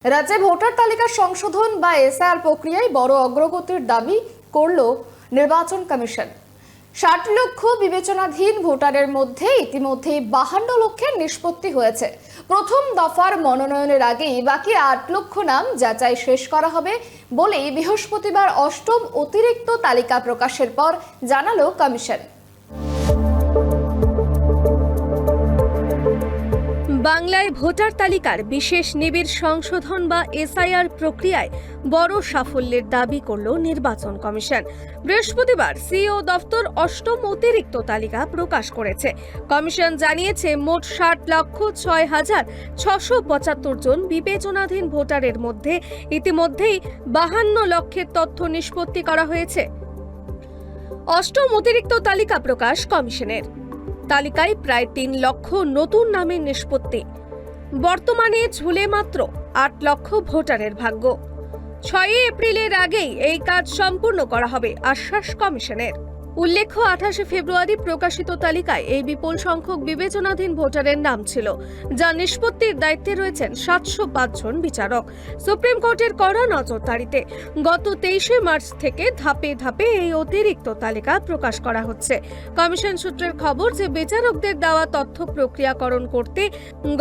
রাজ্যে ভোটার তালিকা সংশোধন বা এসআইআর প্রক্রিয়ায় বড় অগ্রগতির দাবি করল নির্বাচন কমিশন। ৬০ লক্ষ বিবেচনাধীন ভোটারের মধ্যে ইতিমধ্যে ৫২ লক্ষের নিষ্পত্তি হয়েছে। প্রথম দফার মনোনয়নের আগেই বাকি ৮ লক্ষ নাম যাচাই শেষ করা হবে বলেই বৃহস্পতিবার অষ্টম অতিরিক্ত তালিকা প্রকাশের পর জানালো কমিশন। বাংলায় ভোটার তালিকার বিশেষ নিবিড় সংশোধন বা এসআইআর প্রক্রিয়ায় বড় সাফল্যের দাবি করল নির্বাচন কমিশন। বৃহস্পতিবার সিইও দফতর অষ্টম অতিরিক্ত তালিকা প্রকাশ করেছে। কমিশন জানিয়েছে মোট ৬০,৬৬,৬৭৫ জন বিবেচনাধীন ভোটারের মধ্যে ইতিমধ্যেই ৫২ লক্ষের তথ্য নিষ্পত্তি করা হয়েছে। অষ্টম অতিরিক্ত তালিকা প্রকাশ কমিশনের। তালিকায় প্রায় ৩ লক্ষ নতুন নামের নিষ্পত্তি। বর্তমানে ঝুলে মাত্র ৮ লক্ষ ভোটারের ভাগ্য। ৬ এপ্রিলের আগেই এই কাজ সম্পূর্ণ করা হবে আশ্বাস কমিশনের। উল্লেখ্য, ২৮ ফেব্রুয়ারি প্রকাশিত তালিকায় এই বিপুল সংখ্যক বিবেচনাধীন ভোটারের নাম ছিল, যা নিষ্পত্তির দায়িত্বে রয়েছেন ৭০৫ জন বিচারক। সুপ্রিম কোর্টের কড়া নজরদারিতে গত ২৩ মার্চ থেকে ধাপে ধাপে এই অতিরিক্ত তালিকা প্রকাশ করা হচ্ছে। কমিশন সূত্রের খবর যে বিচারকদের দেওয়া তথ্য প্রক্রিয়াকরণ করতে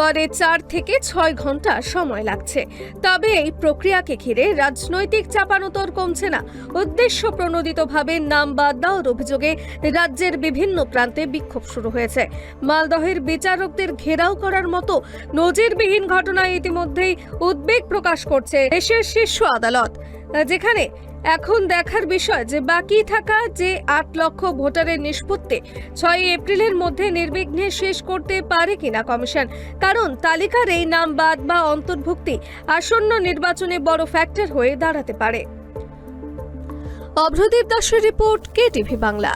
গড়ে ৪ থেকে ৬ ঘন্টা সময় লাগছে। তবে এই প্রক্রিয়াকে ঘিরে রাজনৈতিক চাপানোতর কমছে না। উদ্দেশ্য প্রণোদিতভাবে নাম বাদ দেওয়ার অভিযোগে রাজ্যের বিভিন্ন প্রান্তে বিক্ষোভ শুরু হয়েছে। মালদহের বিচারকদের ঘেরাও করার মতো নজিরবিহীন ঘটনায় ইতিমধ্যেই উদ্বেগ প্রকাশ করছে দেশের শীর্ষ আদালত, যেখানে এখন দেখার বিষয় যে বাকি থাকা যে ৮ লক্ষ ভোটারের নিষ্পত্তি ৬ এপ্রিলের মধ্যে নির্বিঘ্নে শেষ করতে পারে কিনা কমিশন। কারণ তালিকার এই নাম বাদ বা অন্তর্ভুক্তি আসন্ন নির্বাচনে বড় ফ্যাক্টর হয়ে দাঁড়াতে পারে। অভ্রদীপ দাসের রিপোর্ট, কেটিভি বাংলা।